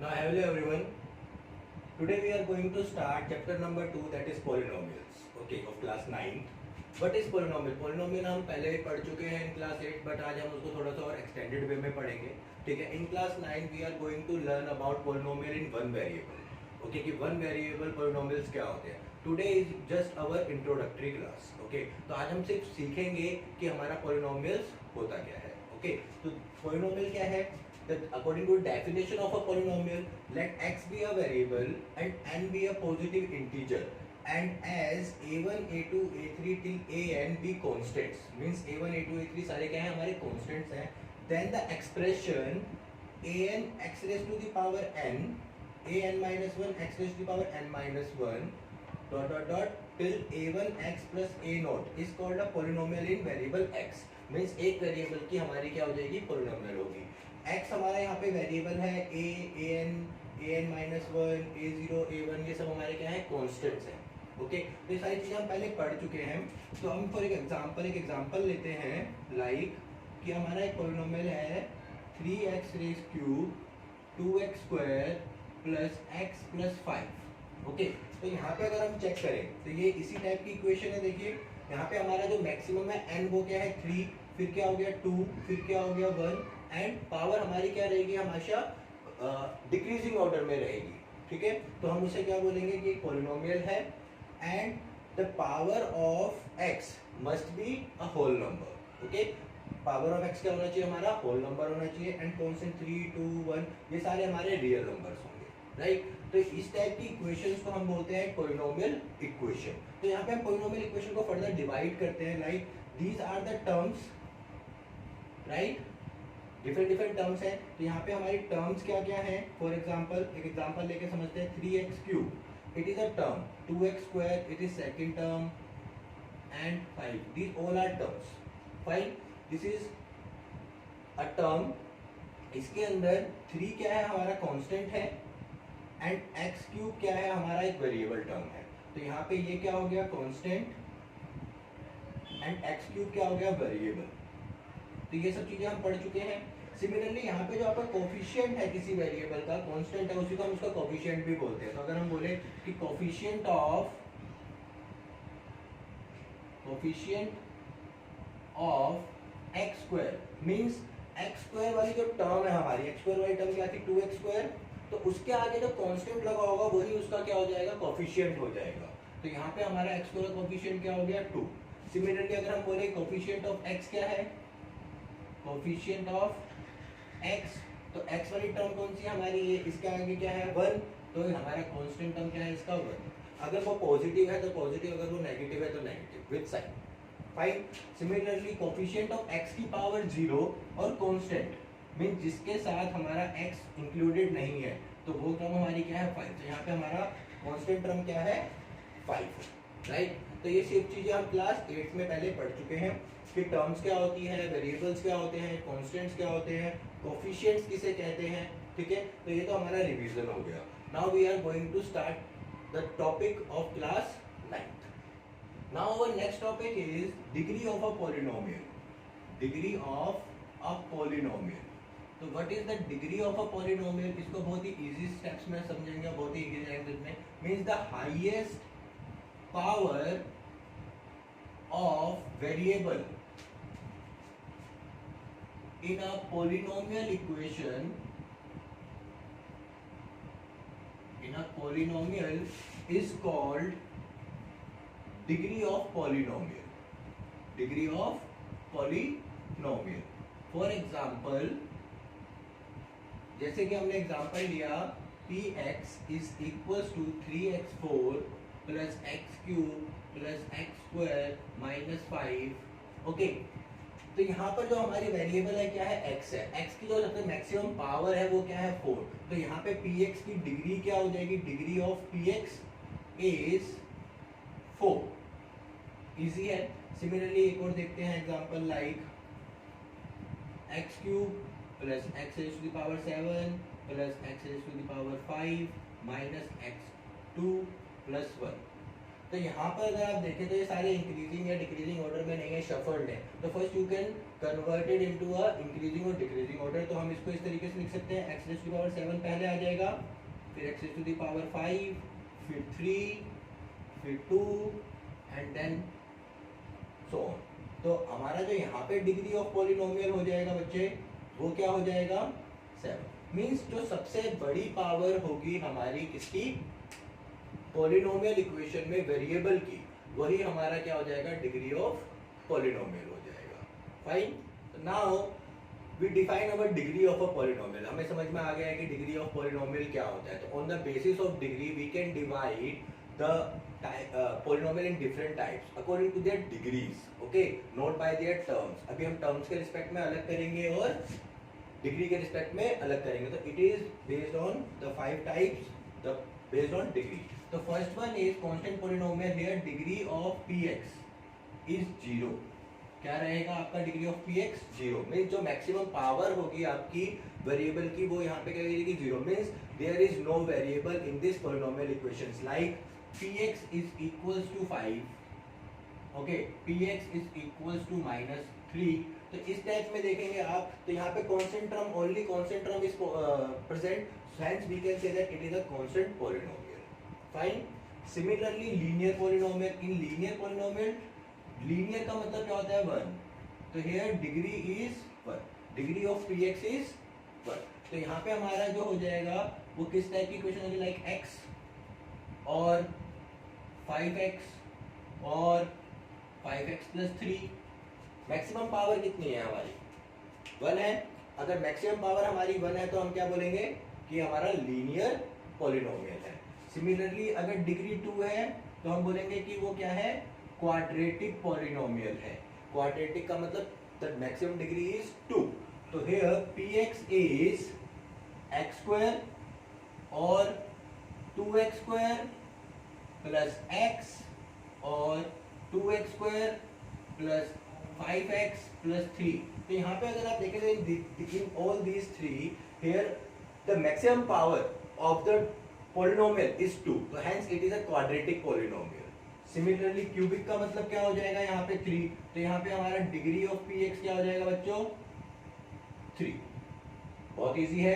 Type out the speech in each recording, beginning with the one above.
Now, hello everyone. Today we are going to start chapter number 2, that is polynomials. Okay, of class 9. What is polynomial? Polynomial हम पहले पढ़ चुके हैं in class 8, but आज हम उसको थोड़ा सा और extended way में पढ़ेंगे. ठीक है. In class 9 we are going to learn about polynomial in one variable. Okay, कि one variable polynomials क्या होते हैं. Today is just our introductory class. Okay, तो आज हम सिर्फ सीखेंगे कि हमारा polynomials होता क्या है. Okay, तो polynomial क्या है? That according to definition of a polynomial, let x be a variable and n be a positive integer, and as a1 a2 a3 till an be constants, means a1 a2 a3 सारे क्या हैं हमारे constants हैं. Then the expression an x raised to the power n an minus 1 x raised to the power n minus 1 dot dot dot till a1 x plus a naught is called a polynomial in variable x. Means एक variable की हमारी क्या हो जाएगी, polynomial होगी. x हमारा यहाँ पे वेरिएबल है a n minus one a0 a1, ये सब हमारे क्या है, कॉन्स्टेंट्स हैं. ओके, तो ये सारी चीजें हम पहले पढ़ चुके हैं. तो हम फॉर एक एग्जांपल लेते हैं, लाइक कि हमारा एक पोलिनोमियल है 3x raise cube 2x square plus x plus 5. Okay, तो यहाँ पे अगर हम चेक करें तो ये इसी टाइप की इक्वेशन है. देखिए यहाँ पे हमारा जो मैक्सिमम है n वो क्या है 3, फिर क्या हो गया 2, फिर क्या हो गया 1, एंड पावर हमारी क्या रहेगी, हमेशा डिक्रीजिंग ऑर्डर में रहेगी. ठीक है, तो हम उसे क्या बोलेंगे कि एक पॉलिनोमियल है and the power of x must be a whole number. Okay, power of x क्या होना चाहिए, हमारा होल नंबर होना चाहिए, एंड कॉन्स्टेंट 3 2 1 ये सारे हमारे रियल नंबर्स होंगे. राइट, तो इस टाइप की इक्वेशंस को हम बोलते हैं पॉलिनोमियल इक्वेशन. तो यहाँ पे हम पॉलिनोमियल इक्वेशन को फर्दर डिवाइड करते हैं, like these are the terms. Right, different terms हैं. तो यहाँ पे हमारी टर्म्स क्या क्या हैं. फॉर एग्जांपल एक एग्जांपल लेके समझते हैं. 3x cube it is a term, 2x square it is second term, and 5 these all are terms. Fine, this is a term. इसके अंदर 3 क्या है, हमारा कांस्टेंट है, एंड x क्यूब क्या है, हमारा एक वेरिएबल टर्म है. तो यहाँ पे ये क्या हो गया, कांस्टेंट, एंड x क्यूब क्या हो गया, वेरिएबल. तो ये सब चीजें हम पढ़ चुके हैं. सिमिलरली यहाँ पे जो आपका कोफिशिएंट है किसी वेरिएबल का, कांस्टेंट है, उसी को हम उसका कोफिशिएंट भी बोलते हैं. तो अगर हम बोले कि coefficient of x square, means x square वाली जो टर्म है हमारी, x स्क्वायर वाली टर्म क्या थी, 2x स्क्वायर, तो उसके आगे जो कांस्टेंट लगा होगा वही उसका क्या हो जाएगा, कोफिशिएंट हो जाएगा. तो यहाँ पे हमारा x स्क्वायर कोफिशिएंट क्या हो गया, 2. सिमिलरली अगर हम बोले कोफिशिएंट ऑफ x क्या है, कोफिशिएंट ऑफ x, तो x वाली टर्म कौन सी है हमारी, ये इसके आगे क्या है, 1, तो हमारा कांस्टेंट टर्म क्या है, इसका 1. अगर वो पॉजिटिव है तो पॉजिटिव, अगर वो नेगेटिव है तो negative with sign. Fine, similarly coefficient of x की पावर 0 और कांस्टेंट मीन जिसके साथ हमारा x इंक्लूडेड नहीं है, तो वो टर्म हमारी क्या है, 5. तो यहाँ पे हमारा कांस्टेंट टर्म क्या है, 5. राइट, तो ये सिर्फ चीजें हम क्लास 8 में पहले पढ़ चुके हैं कि टर्म्स क्या होती है, वेरिएबल्स क्या होते हैं, कांस्टेंट्स क्या होते हैं, कोफिशिएंट्स किसे कहते हैं. ठीक है, तो ये तो हमारा रिवीजन हो गया. Now we are going to start the topic of class 9th. Now our next topic is degree of a polynomial. Degree of a polynomial. तो what is the degree of a polynomial, इसको बहुत ही easy steps में समझेंगे, बहुत ही easy language में. Means the highest power of variable in a polynomial equation, in a polynomial is called degree of polynomial. Degree of polynomial. For example, जैसे कि हमने एग्जांपल लिया, px is equals to 3x4 plus x cube plus x square minus 5. Okay, तो यहाँ पर जो हमारी variable है क्या है, x है. x की जो सबसे मैक्सिमम पावर है वो क्या है, 4. तो यहाँ पे px की डिग्री क्या हो जाएगी, degree of px is 4. Easy है. सिमिलरली एक और देखते हैं example, like x cube plus x raise to the power 7 plus x raise to the power 5 minus x2 plus 1. तो यहाँ पर अगर आप देखें तो ये सारे इंक्रीजिंग या डिक्रीजिंग ऑर्डर में नहीं है, शफल्ड है। तो first you can converted into a increasing और डिक्रीजिंग ऑर्डर। तो हम इसको इस तरीके से लिख सकते हैं, x⁻7 पहले आ जाएगा, फिर x⁵5, फिर 3, फिर 2 एंड देन सो ऑन। तो हमारा जो यहाँ पे डिग्री ऑफ पॉलिनोमियल हो जाएगा बच्चे, वो क्या हो जाएगा 7। मीन्स जो सबसे बड़ी पावर होगी हमारी किसकी, पॉलिनोमियल इक्वेशन में वेरिएबल की, वही हमारा क्या हो जाएगा, डिग्री ऑफ पॉलिनोमियल हो जाएगा। Fine, now we define our degree of a polynomial. हमें समझ में आ गया है कि डिग्री ऑफ पॉलिनोमियल क्या होता है। तो on the basis of degree we can divide the polynomial in different types according to their degrees, okay, not by their terms। अभी हम टर्म्स के रिस्पेक्ट में अलग करेंगे और डिग्री के रिस्पेक्ट में अलग करेंगे। तो it is based on the 5 types, the based on degree. तो first one is constant polynomial, here degree of px is 0। क्या रहेगा आपका डिग्री ऑफ px 0। मींस जो मैक्सिमम पावर होगी आपकी वेरिएबल की, वो यहाँ पे क्या रहेगी 0। Means there is no variable in this polynomial equations like px is equals to 5, okay, px is equals to -3। तो इस टाइप में देखेंगे आप, तो यहाँ पे constant term, only constant term is present, hence we can say that it is a constant polynomial. Fine, similarly linear polynomial, in linear polynomial, linear का मतलब क्या होता है 1। तो here degree is 1, degree of px is 1। तो यहाँ पे हमारा जो हो जाएगा वो किस टाइप की इक्वेशन होगी, लाइक x और 5x और 5x प्लस 3। मैक्सिमम पावर कितनी है हमारी, 1 है। अगर मैक्सिमम पावर हमारी 1 है तो हम क्या बोलेंगे कि हमारा लीनियर पॉलिनोमियल है। सिमिलरली अगर डिग्री 2 है तो हम बोलेंगे कि वो क्या है, क्वाड्रेटिक पॉलिनोमियल है। क्वाड्रेटिक का मतलब द मैक्सिमम डिग्री इज 2। तो हियर px इज x² और 2x² प्लस x और 2x² प्लस 5x प्लस 3। तो यहाँ पे अगर आप देखें in all these 3 here the maximum power of the polynomial is 2, तो hence it is a quadratic polynomial. Similarly cubic का मतलब क्या हो जाएगा यहाँ पे 3। तो यहाँ पे हमारा डिग्री ऑफ px क्या हो जाएगा बच्चों 3। बहुत इजी है।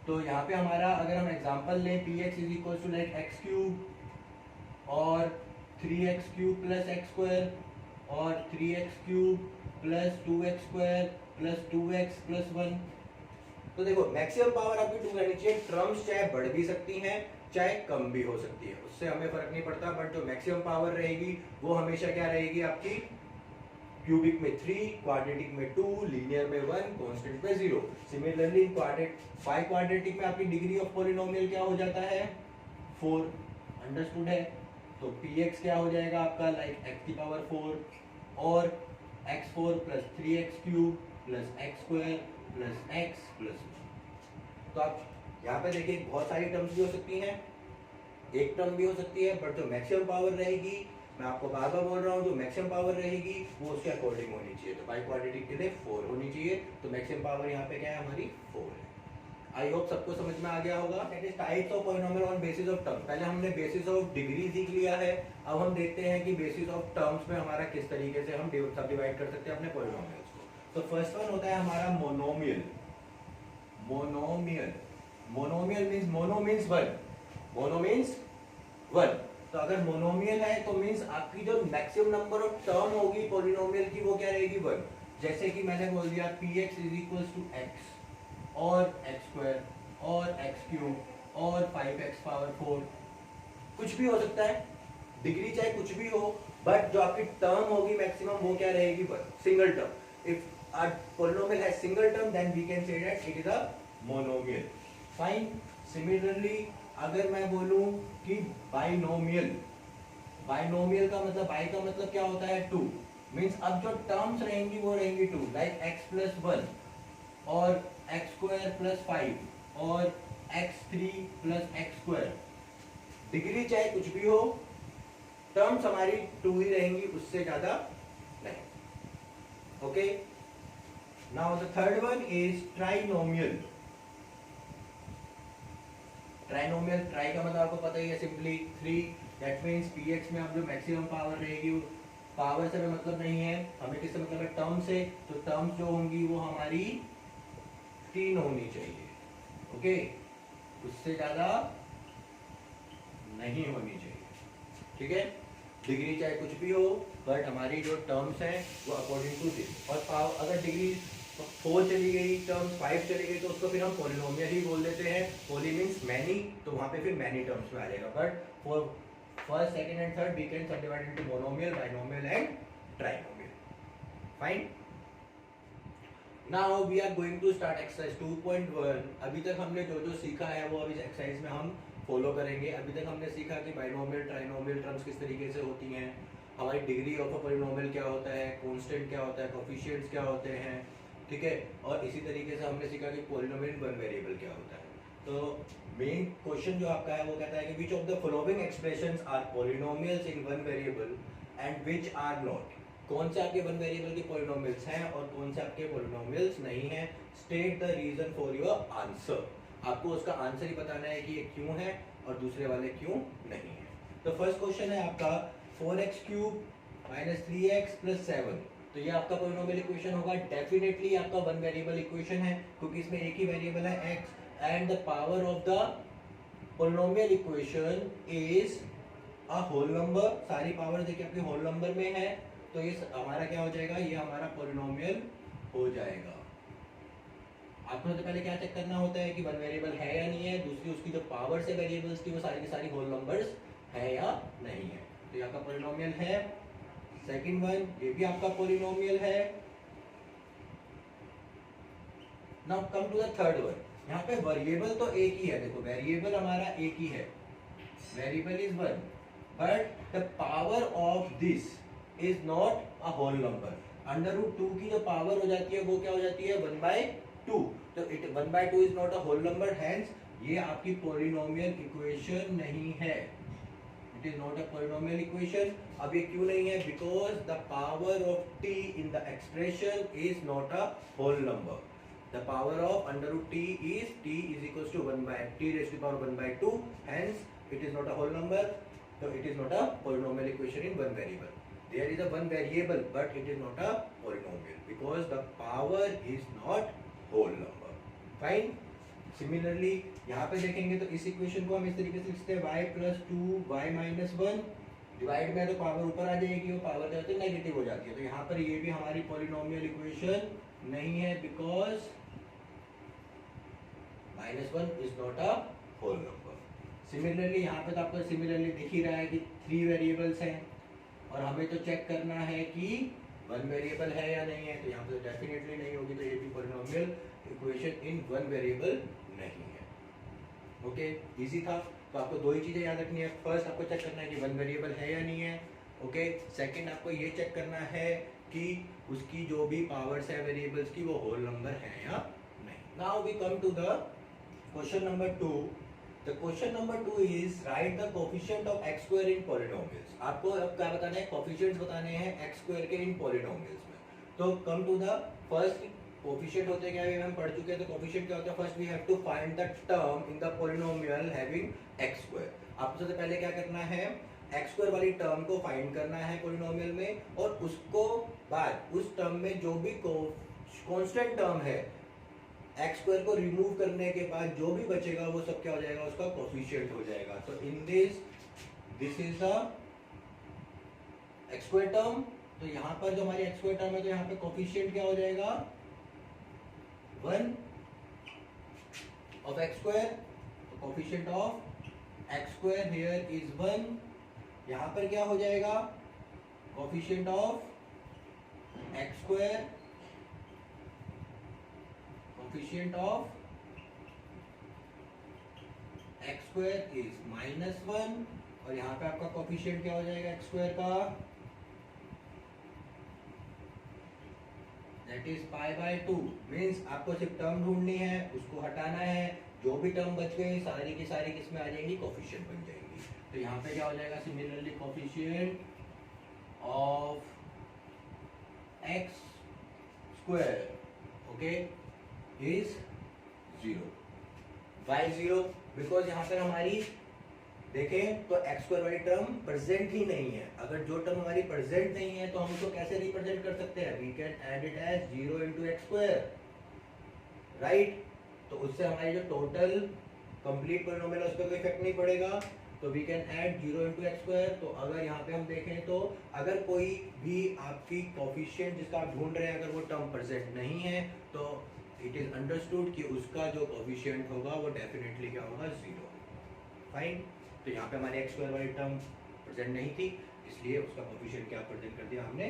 तो यहाँ पे हमारा अगर हम एग्जांपल लें, px is equal to like x³ और 3x³ प्लस x² और 3x³ plus 2x² plus 2x plus 1। तो देखो मैक्सिमम पावर आपकी 2 रहनी चाहिए। टर्म्स चाहे बढ़ भी सकती हैं चाहे कम भी हो सकती है, उससे हमें फर्क नहीं पड़ता, बट जो मैक्सिमम पावर रहेगी वो हमेशा क्या रहेगी आपकी, क्यूबिक में 3, क्वाड्रेटिक में 2, लीनियर में 1, कांस्टेंट में 0। सिमिलरली इन क्वाड्रेटिक में आपकी डिग्री ऑफ पॉलिनोमियल क्या हो जाता है 4। अंडरस्टूड है। तो px क्या हो जाएगा आपका, लाइक x⁴ और x4 plus 3x³ plus x² plus x plus 1। तो आप यहाँ पे देखिए बहुत सारी टर्म्स भी हो सकती हैं, एक टर्म भी हो सकती है, बट जो मैक्सिमम पावर रहेगी, मैं आपको बार बार बोल रहा हूँ, जो मैक्सिमम पावर रहेगी वो उसके अकॉर्डिंग होनी चाहिए। तो बाई क्वाड्रेटिक के लिए 4 होनी चाहिए। तो मैक्सिमम पावर यहाँ पे क्या है हमारी 4 है। आई होप सबको समझ में आ गया होगा। That is types of polynomial on basis of term. पहले हमने बेसिस ऑफ डिग्री सीख लिया है, अब हम देखते हैं कि बेसिस ऑफ टर्म्स में हमारा किस तरीके से हम सब डिवाइड कर सकते हैं अपने पॉलिनोमियल्स को। तो फर्स्ट वन होता है हमारा monomial. Monomial, monomial means, mono means 1, mono means 1। तो अगर मोनोमियल है तो मींस आपकी जो मैक्सिमम नंबर ऑफ टर्म होगी पॉलिनोमियल की वो क्या रहेगी 1। जैसे कि मैंने बोल दिया px is equals to x और x² और x³ और 5x पावर 4, कुछ भी हो सकता है, डिग्री चाहे कुछ भी हो, बट जो आपकी टर्म होगी मैक्सिमम वो क्या रहेगी 1, single term. If a polynomial has single term then we can say that it is a monomial। Fine. Similarly अगर मैं बोलूं कि बाइनोमियल, बाइनोमियल का मतलब, बाई का मतलब क्या होता है 2, मींस अब जो टर्म्स रहेंगी वो रहेंगी 2, लाइक x प्लस 1 और x² प्लस 5 और x3 प्लस x²। डिग्री चाहे कुछ भी हो, टर्म्स हमारी 2 ही रहेंगी, उससे ज्यादा नहीं। Okay, now the third one is trinomial. Trinomial, try का मतलब आपको पता ही है, simply 3, that means P x में अब जो मैक्सिमम पावर रहेगी, पावर से हमें मतलब नहीं है, हमें किससे मतलब है, टर्म से। तो टर्म्स जो होंगी वो हमारी 3 होनी चाहिए, ओके, उससे ज्यादा नहीं होनी चाहिए, ठीक है। डिग्री चाहे कुछ भी हो, बट हमारी जो टर्म्स हैं वो अकॉर्डिंग टू दिस। और पावर अगर डिग्री 4 चली गई, टर्म्स 5 चली गई, तो उसको फिर हम पॉलिनोमियल ही बोल देते हैं। पॉली मीन्स मैनी, तो वहां पे फिर मैनी टर्म्स में आ जाएगा। But for first, second and third we can subdivide into monomial, binomial and trinomial. Fine. Now we are going to start exercise 2.1। अभी तक हमने जो जो सीखा है वो अभी एक्सरसाइज में हम फॉलो करेंगे। अभी तक हमने सीखा कि बाइनोमियल ट्राइनोमियल टर्म्स किस तरीके से होती हैं, हमारी डिग्री ऑफ अ पॉलिनोमियल क्या होता है, कांस्टेंट क्या होता है, कोफिशिएंट्स क्या होते हैं, ठीक है। और इसी तरीके से हमने सीखा कि पॉलिनोमियल इन वन वेरिएबल क्या होता है। तो मेन क्वेश्चन जो आपका है वो कहता है कि which of the following expressions are polynomials in one variable and which are not. कौन से आपके वन वेरिएबल के पॉलिनोमियल्स हैं और कौन से आपके पॉलिनोमियल्स नहीं हैं। State the reason for your answer. आपको उसका आंसर ही बताना है कि ये क्यों है और दूसरे वाले क्यों नहीं है। तो फर्स्ट क्वेश्चन है आपका 4x³ - 3x + 7। तो ये आपका पॉलिनोमियल इक्वेशन होगा। डेफिनेटली आपका वन वेरिएबल इक्वेशन है क्योंकि इसमें एक ही वेरिएबल है x and the power of the polynomial equation is a whole number. सारी पावर देखिए आपके होल नंबर में है, तो ये हमारा क्या हो जाएगा, ये हमारा पॉलिनोमियल हो जाएगा। आपको सबसे पहले क्या चेक करना होता है कि वन वेरिएबल है या नहीं है, दूसरी उसकी जो पावर से वेरिएबल्स थी वो सारी की सारी होल नंबर्स है या नहीं है। तो ये आपका पॉलिनोमियल है। सेकंड वन, ये भी आपका पॉलिनोमियल है। Now come to the third one. यहाँ पे वेरिएबल तो एक ही है, देखो वेरिएबल हमारा एक ही है, variable is one, but the power of this is not a whole number. √2 की जो पावर हो जाती है वो क्या हो जाती है, 1/2। तो it 1/2 is not a whole number, hence ये आपकी पॉलिनोमियल इक्वेशन नहीं है। It is not a polynomial equation. अब ये क्यों नहीं है, because the power of t in the expression is not a whole number. The power of √t is t is equals to 1/2, hence it is not a whole number, so it is not a polynomial equation in one variable. There is a one variable but it is not a polynomial because the power is not whole number. Fine. Similarly यहाँ पे देखेंगे तो इस equation को हम इस तरीके से लिखते हैं y + 2y - 1। डिवाइड में तो पावर ऊपर आ जाएगी, वो पावर क्या होती है, नेगेटिव हो जाती है। तो यहाँ पर ये भी हमारी पॉलिनोमियल इक्वेशन नहीं है because -1 is not a whole number. Similarly यहाँ पे तो आपको सिमिलरली दिख ही रहा है कि 3 वेरिएबल्स हैं और हमें तो चेक करना है कि वन वेरिएबल है या नहीं है। तो यहाँ पे तो डेफिनेटली नहीं होगी, तो ये भी polynomial equation in one variable नहीं है। ओके, इजी था। तो आपको दो ही चीजें याद रखनी है। फर्स्ट आपको चेक करना है कि वन वेरिएबल है या नहीं है, ओके। सेकंड आपको ये चेक करना है कि उसकी जो भी पावर्स है वेरिएबल्स की वो होल नंबर है या नहीं। Now we come to the question number 2। The question number 2 is write the coefficient of x² in polynomials. आपको अब क्या बताना है, कोफिशिएंट्स बताने हैं x² के इन पॉलिनोमियल्स में। तो come to the first, coefficient होते क्या है हम पढ़ चुके हैं। तो कोफिशिएंट क्या होता है, first we have to find the term in the polynomial having x²। आपको सबसे पहले क्या करना है, x² वाली टर्म को फाइंड करना है पॉलिनोमियल में, और उसको बाद उस टर्म में जो भी कांस्टेंट टर्म है x² को रिमूव करने के बाद जो भी बचेगा वो सब क्या हो जाएगा, उसका कोफिशिएंट हो जाएगा। तो in this is the x² term. तो यहाँ पर जो हमारी x² टर्म है तो यहाँ पे कोफिशिएंट क्या हो जाएगा, 1 ऑफ x²। तो coefficient of x² here is 1। यहाँ पर क्या हो जाएगा, coefficient of x², coefficient of x² is -1, और यहाँ पे आपका कोफिशिएंट क्या हो जाएगा x² का, दैट इज π/2। मीन्स आपको सिर्फ टर्म ढूंढनी है, उसको हटाना है, जो भी टर्म बच गई सारी की सारी किसमें आ जाएंगी, कोफिशिएंट बन जाएंगी। तो यहाँ पे क्या हो जाएगा, similarly coefficient of x² okay is 0। Why 0? Because यहाँ पर हमारी देखें तो एक्स स्क्वायर वाली टर्म प्रेजेंट ही नहीं है। अगर जो टर्म हमारी प्रेजेंट नहीं है तो हम उसको कैसे रिप्रेजेंट कर सकते हैं? We can add it as 0 into x square, right. तो उससे हमारी जो टोटल कंप्लीट पॉलिनोमियल है उस पर कोई इफेक्ट नहीं पड़ेगा। तो we can add 0 into x square. तो अगर यहाँ पे हम देखें तो अगर कोई भी आपकी कोफिशिएंट जिसका आप ढूंढ रहे हैं अगर वो टर्म प्रेजेंट नहीं है तो इट इज अंडरस्टूड कि उसका जो कोफिशिएंट होगा वो डेफिनेटली क्या होगा? 0। फाइन। तो यहाँ पे हमारे एक्स स्क्वायर वाली टर्म प्रेजेंट नहीं थी, इसलिए उसका कोफिशिएंट क्या प्रेजेंट कर दिया हमने?